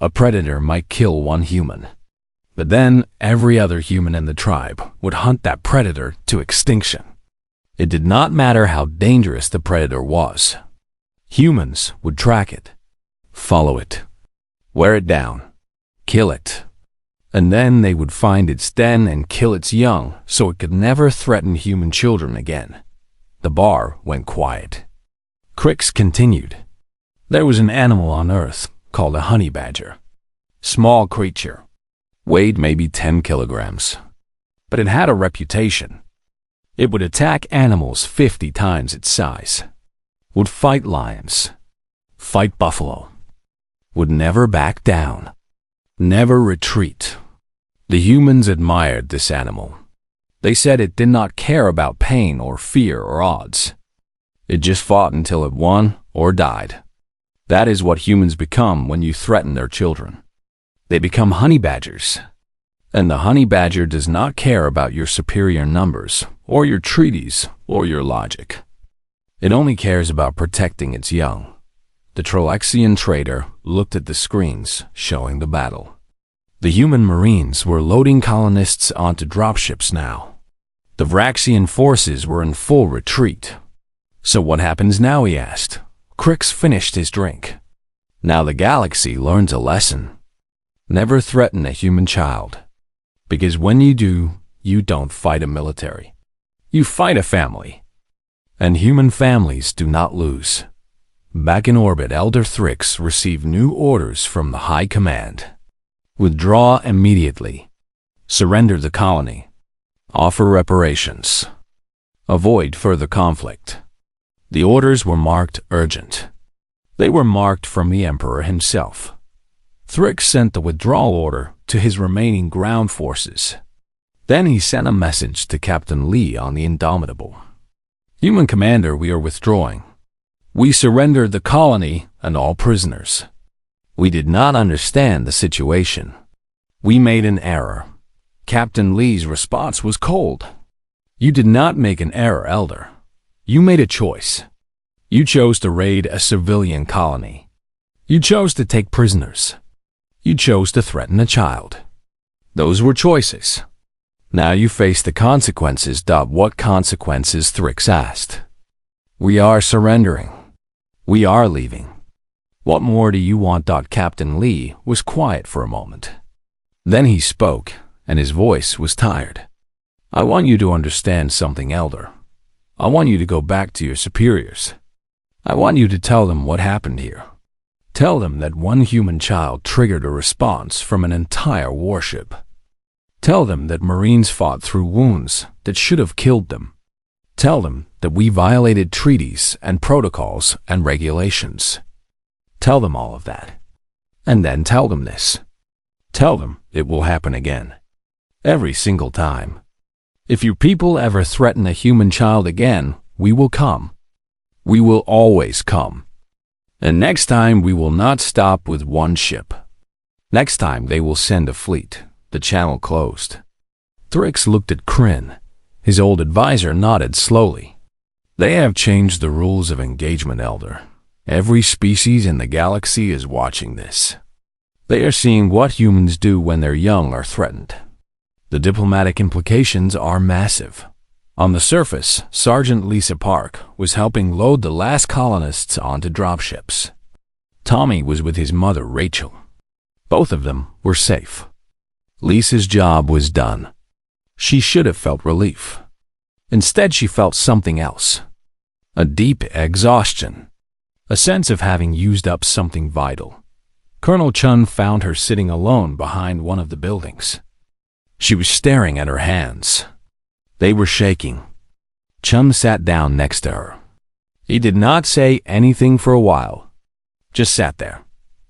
A predator might kill one human, but then every other human in the tribe would hunt that predator to extinction. It did not matter how dangerous the predator was. Humans would track it, follow it, wear it down, kill it, and then they would find its den and kill its young so it could never threaten human children again. The bar went quiet. Crix continued. There was an animal on Earth called a honey badger. Small creature. Weighed maybe 10 kilograms. But it had a reputation. It would attack animals 50 times its size. Would fight lions. Fight buffalo. Would never back down. Never retreat. The humans admired this animal. They said it did not care about pain or fear or odds. It just fought until it won or died. That is what humans become when you threaten their children. They become honey badgers. And the honey badger does not care about your superior numbers, or your treaties, or your logic. It only cares about protecting its young. The Tralexian trader looked at the screens showing the battle. The human marines were loading colonists onto dropships now. The Vraxian forces were in full retreat. So what happens now, he asked. Crix finished his drink. Now the galaxy learns a lesson. Never threaten a human child. Because when you do, you don't fight a military. You fight a family. And human families do not lose. Back in orbit, Elder Thrix received new orders from the High Command. Withdraw immediately. Surrender the colony. Offer reparations. Avoid further conflict. The orders were marked urgent. They were marked from the Emperor himself. Thrix sent the withdrawal order to his remaining ground forces. Then he sent a message to Captain Lee on the Indomitable. Human Commander, we are withdrawing. We surrendered the colony and all prisoners. We did not understand the situation. We made an error. Captain Lee's response was cold. You did not make an error, Elder. You made a choice. You chose to raid a civilian colony. You chose to take prisoners. You chose to threaten a child. Those were choices. Now you face the consequences. What consequences? Thrix asked. We are surrendering. We are leaving. What more do you want? Captain Lee was quiet for a moment. Then he spoke, and his voice was tired. I want you to understand something, Elder. I want you to go back to your superiors. I want you to tell them what happened here. Tell them that one human child triggered a response from an entire warship. Tell them that Marines fought through wounds that should have killed them. Tell them that we violated treaties and protocols and regulations. Tell them all of that. And then tell them this. Tell them it will happen again. Every single time. If your people ever threaten a human child again, we will come. We will always come. And next time we will not stop with one ship. Next time they will send a fleet. The channel closed. Thrix looked at Kryn. His old advisor nodded slowly. They have changed the rules of engagement, Elder. Every species in the galaxy is watching this. They are seeing what humans do when their young are threatened. The diplomatic implications are massive. On the surface, Sergeant Lisa Park was helping load the last colonists onto dropships. Tommy was with his mother, Rachel. Both of them were safe. Lisa's job was done. She should have felt relief. Instead, she felt something else. A deep exhaustion. A sense of having used up something vital. Colonel Chun found her sitting alone behind one of the buildings. She was staring at her hands. They were shaking. Chun sat down next to her. He did not say anything for a while. Just sat there.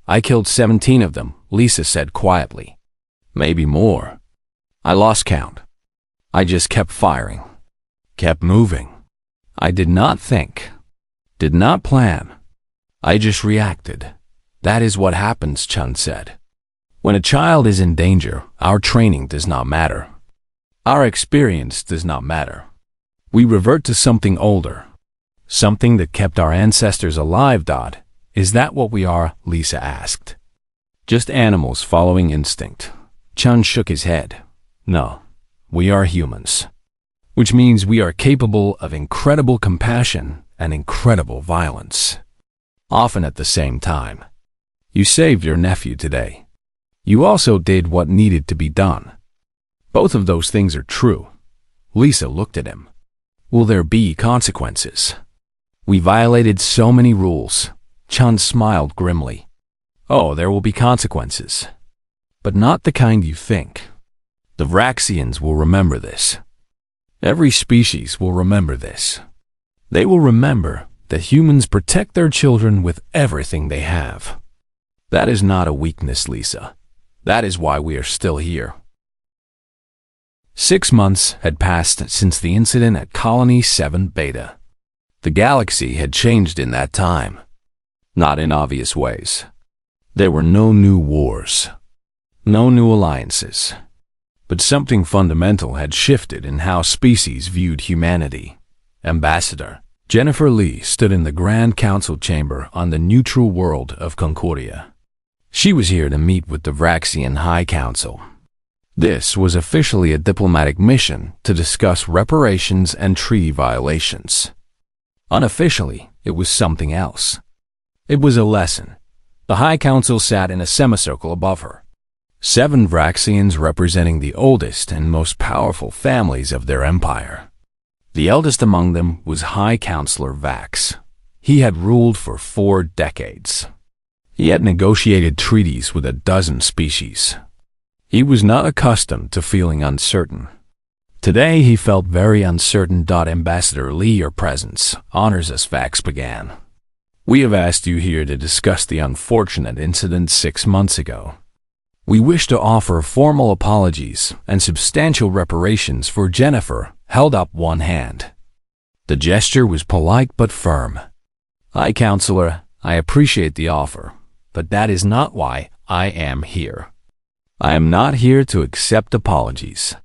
I killed 17 of them, Lisa said quietly. Maybe more. I lost count. I just kept firing. Kept moving. I did not think. Did not plan. I just reacted. That is what happens, Chun said. When a child is in danger, our training does not matter. Our experience does not matter. We revert to something older. Something that kept our ancestors alive. Is that what we are? Lisa asked. Just animals following instinct. Chun shook his head. No, we are humans. Which means we are capable of incredible compassion and incredible violence. Often at the same time. You saved your nephew today. You also did what needed to be done. Both of those things are true. Lisa looked at him. Will there be consequences? We violated so many rules. Chun smiled grimly. Oh, there will be consequences. But not the kind you think. The Vraxians will remember this. Every species will remember this. They will remember that humans protect their children with everything they have. That is not a weakness, Lisa. That is why we are still here. 6 months had passed since the incident at Colony 7 Beta. The galaxy had changed in that time. Not in obvious ways. There were no new wars. No new alliances. But something fundamental had shifted in how species viewed humanity. Ambassador Jennifer Lee stood in the Grand Council chamber on the neutral world of Concordia. She was here to meet with the Vraxian High Council. This was officially a diplomatic mission to discuss reparations and treaty violations. Unofficially, it was something else. It was a lesson. The High Council sat in a semicircle above her. 7 Vraxians representing the oldest and most powerful families of their empire. The eldest among them was High Counselor Vax. He had ruled for 4 decades. He had negotiated treaties with a dozen species. He was not accustomed to feeling uncertain. Today he felt very uncertain. Ambassador Lee, your presence honors us, Vax began. We have asked you here to discuss the unfortunate incident 6 months ago. We wish to offer formal apologies and substantial reparations for Jennifer, held up one hand. The gesture was polite but firm. High Counselor, I appreciate the offer, but that is not why I am here. I am not here to accept apologies.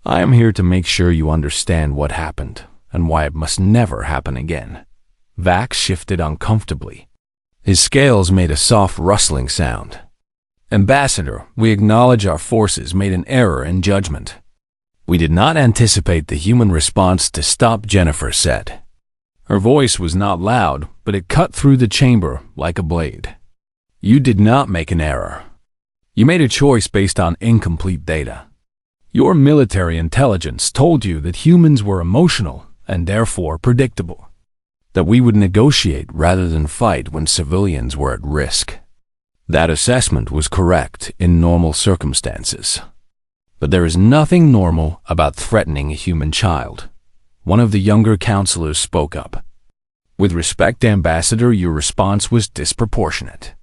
I am here to make sure you understand what happened and why it must never happen again. Vax shifted uncomfortably. His scales made a soft rustling sound. Ambassador, we acknowledge our forces made an error in judgment. We did not anticipate the human response to stop, Jennifer said. Her voice was not loud, but it cut through the chamber like a blade. You did not make an error. You made a choice based on incomplete data. Your military intelligence told you that humans were emotional and therefore predictable. That we would negotiate rather than fight when civilians were at risk. That assessment was correct in normal circumstances. But there is nothing normal about threatening a human child. One of the younger counselors spoke up. With respect, Ambassador, your response was disproportionate.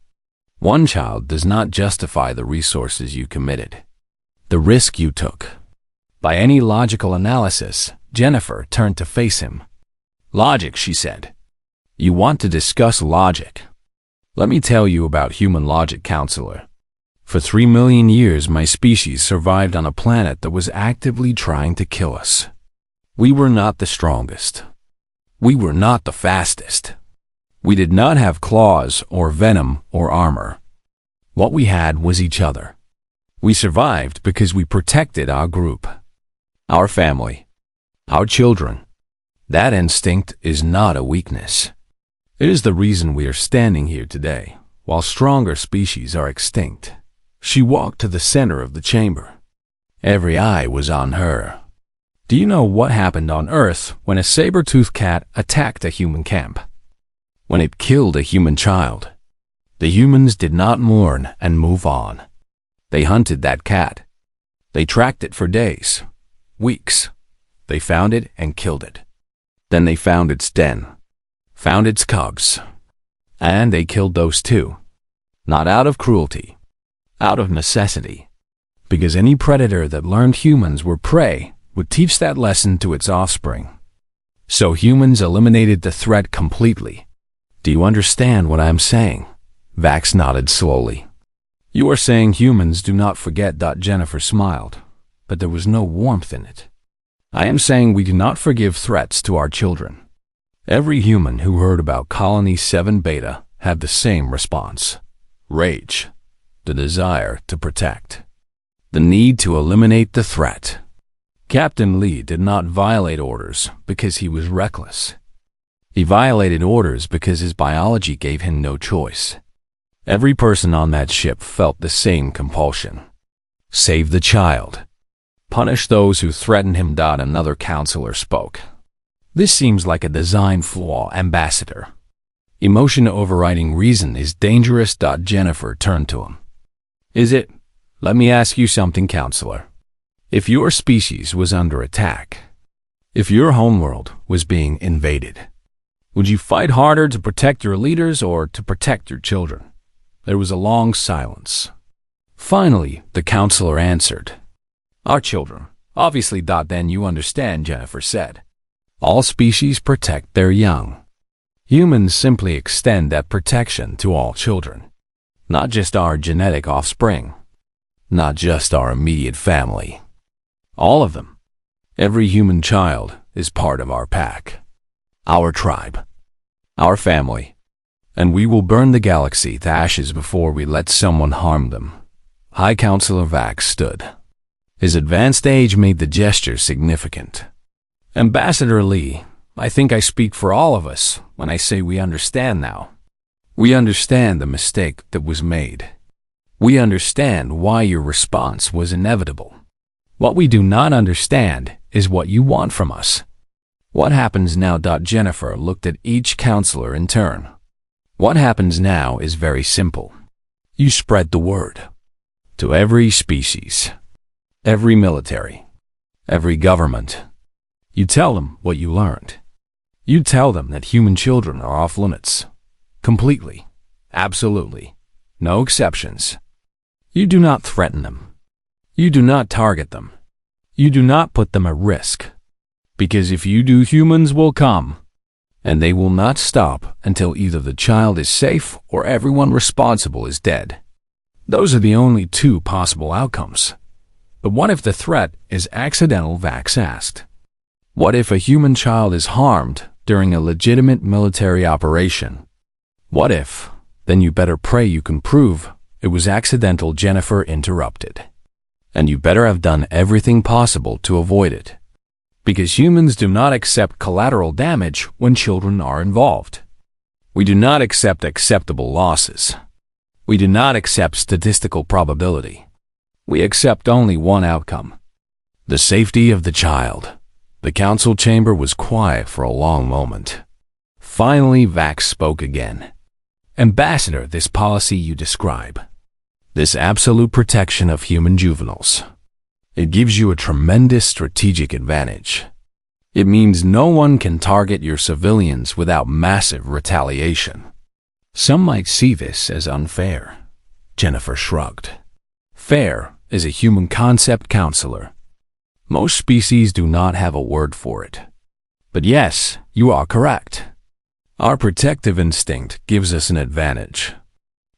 One child does not justify the resources you committed. The risk you took. By any logical analysis, Jennifer turned to face him. Logic, she said. You want to discuss logic. Let me tell you about human logic, Counselor. For 3 million years, my species survived on a planet that was actively trying to kill us. We were not the strongest. We were not the fastest. We did not have claws or venom or armor. What we had was each other. We survived because we protected our group, our family, our children. That instinct is not a weakness. It is the reason we are standing here today, while stronger species are extinct. She walked to the center of the chamber. Every eye was on her. Do you know what happened on Earth when a saber-toothed cat attacked a human camp? When it killed a human child, the humans did not mourn and move on. They hunted that cat. They tracked it for days, weeks. They found it and killed it. Then they found its den, found its cubs, and they killed those too. Not out of cruelty, out of necessity. Because any predator that learned humans were prey would teach that lesson to its offspring. So humans eliminated the threat completely. Do you understand what I'm saying? Vax nodded slowly. You are saying humans do not forget. Jennifer smiled, but there was no warmth in it. I am saying we do not forgive threats to our children. Every human who heard about Colony 7 Beta had the same response. Rage, the desire to protect, the need to eliminate the threat. Captain Lee did not violate orders because he was reckless. He violated orders because his biology gave him no choice. Every person on that ship felt the same compulsion. Save the child. Punish those who threatened him. Another counselor spoke. This seems like a design flaw, Ambassador. Emotion overriding reason is dangerous. Jennifer turned to him. Is it? Let me ask you something, counselor. If your species was under attack, if your homeworld was being invaded, would you fight harder to protect your leaders or to protect your children? There was a long silence. Finally, the counselor answered. Our children. Obviously. Then you understand, Jennifer said. All species protect their young. Humans simply extend that protection to all children. Not just our genetic offspring. Not just our immediate family. All of them. Every human child is part of our pack. Our tribe. Our family. And we will burn the galaxy to ashes before we let someone harm them. High Counselor Vax stood. His advanced age made the gesture significant. Ambassador Lee, I think I speak for all of us when I say we understand now. We understand the mistake that was made. We understand why your response was inevitable. What we do not understand is what you want from us. What happens now? Jennifer looked at each counselor in turn. What happens now is very simple. You spread the word. To every species. Every military. Every government. You tell them what you learned. You tell them that human children are off limits. Completely. Absolutely. No exceptions. You do not threaten them. You do not target them. You do not put them at risk. Because if you do, humans will come. And they will not stop until either the child is safe or everyone responsible is dead. Those are the only two possible outcomes. But what if the threat is accidental? Vax asked. What if a human child is harmed during a legitimate military operation? What if? Then you better pray you can prove it was accidental, Jennifer interrupted. And you better have done everything possible to avoid it. Because humans do not accept collateral damage when children are involved. We do not accept acceptable losses. We do not accept statistical probability. We accept only one outcome. The safety of the child. The council chamber was quiet for a long moment. Finally, Vax spoke again. Ambassador, this policy you describe, this absolute protection of human juveniles, it gives you a tremendous strategic advantage. It means no one can target your civilians without massive retaliation. Some might see this as unfair. Jennifer shrugged. Fair is a human concept, counselor. Most species do not have a word for it. But yes, you are correct. Our protective instinct gives us an advantage.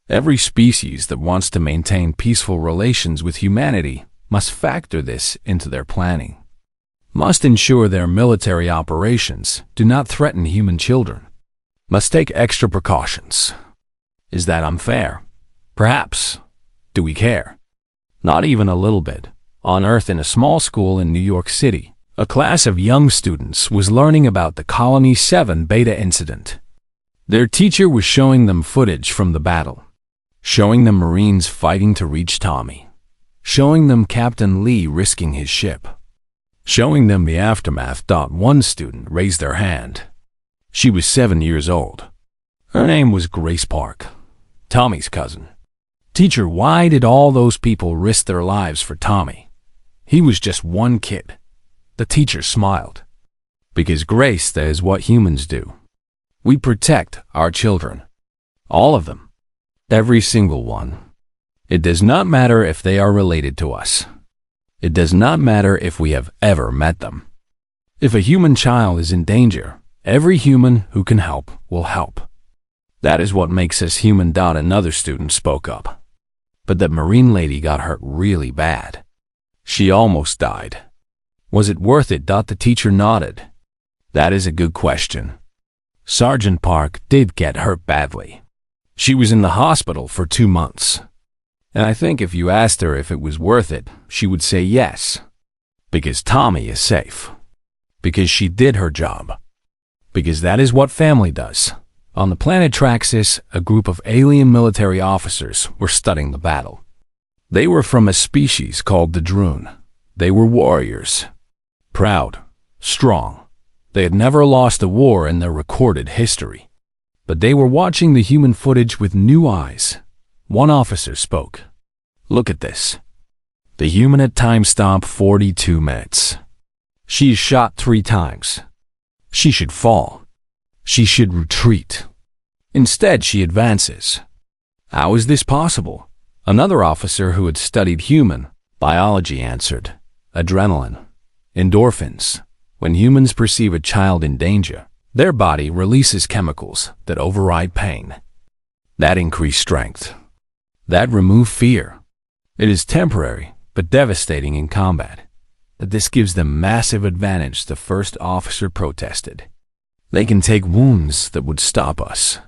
Every species that wants to maintain peaceful relations with humanity must factor this into their planning. Must ensure their military operations do not threaten human children. Must take extra precautions. Is that unfair? Perhaps. Do we care? Not even a little bit. On Earth, in a small school in New York City, a class of young students was learning about the Colony 7 Beta incident. Their teacher was showing them footage from the battle. showing them Marines fighting to reach Tommy, showing them Captain Lee risking his ship, showing them the aftermath. One student raised their hand. She was 7 years old. Her name was Grace Park, Tommy's cousin. Teacher, why did all those people risk their lives for Tommy? He was just one kid. The teacher smiled. Because Grace, that is what humans do. We protect our children. All of them. Every single one. It does not matter if they are related to us. It does not matter if we have ever met them. If a human child is in danger, every human who can help will help. That is what makes us human. Another student spoke up. But that Marine lady got hurt really bad. She almost died. Was it worth it? The teacher nodded. That is a good question. Sergeant Park did get hurt badly. She was in the hospital for 2 months. And I think if you asked her if it was worth it, she would say yes. Because Tommy is safe. Because she did her job. Because that is what family does. On the planet Traxxas, a group of alien military officers were studying the battle. They were from a species called the Droon. They were warriors. Proud. Strong. They had never lost a war in their recorded history. But they were watching the human footage with new eyes. One officer spoke. Look at this. The human at timestamp 42 minutes. She is shot 3 times. She should fall. She should retreat. Instead, she advances. How is this possible? Another officer who had studied human biology answered. Adrenaline. Endorphins. When humans perceive a child in danger, their body releases chemicals that override pain. That increase strength. That remove fear. It is temporary, but devastating in combat. But this gives them massive advantage, the first officer protested. They can take wounds that would stop us.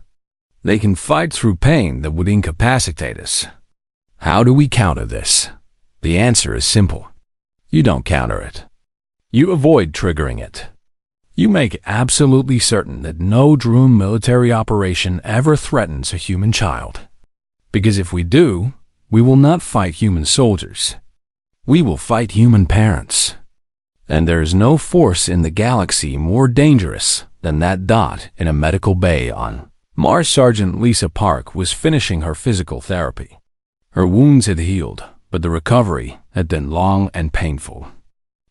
They can fight through pain that would incapacitate us. How do we counter this? The answer is simple. You don't counter it. You avoid triggering it. You make absolutely certain that no Droon military operation ever threatens a human child. Because if we do, we will not fight human soldiers. We will fight human parents. And there is no force in the galaxy more dangerous than that dot in a medical bay on Mars. Sergeant Lisa Park was finishing her physical therapy. Her wounds had healed, but the recovery had been long and painful.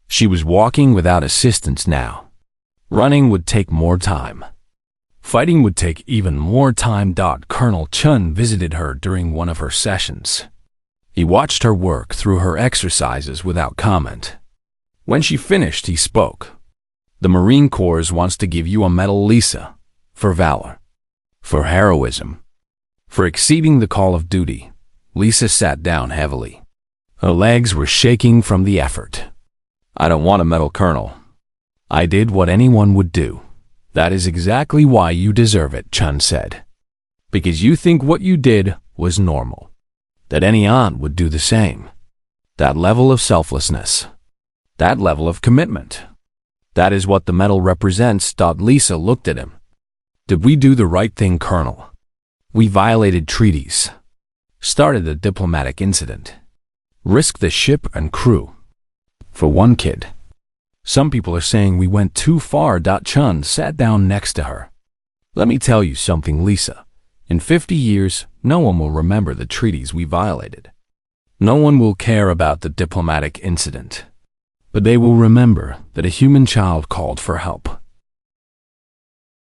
She was walking without assistance now. Running would take more time. Fighting would take even more time. Colonel Chun visited her during one of her sessions. He watched her work through her exercises without comment. When she finished, he spoke. The Marine Corps wants to give you a medal, Lisa, for valor, for heroism, for exceeding the call of duty. Lisa sat down heavily. Her legs were shaking from the effort. I don't want a medal, Colonel. I did what anyone would do. That is exactly why you deserve it, Chun said. Because you think what you did was normal. That any aunt would do the same. That level of selflessness. That level of commitment. That is what the medal represents. Lisa looked at him. Did we do the right thing, Colonel? We violated treaties. Started a diplomatic incident. Risked the ship and crew. For one kid. Some people are saying we went too far. Chun sat down next to her. Let me tell you something, Lisa. In 50 years, no one will remember the treaties we violated. No one will care about the diplomatic incident. But they will remember that a human child called for help.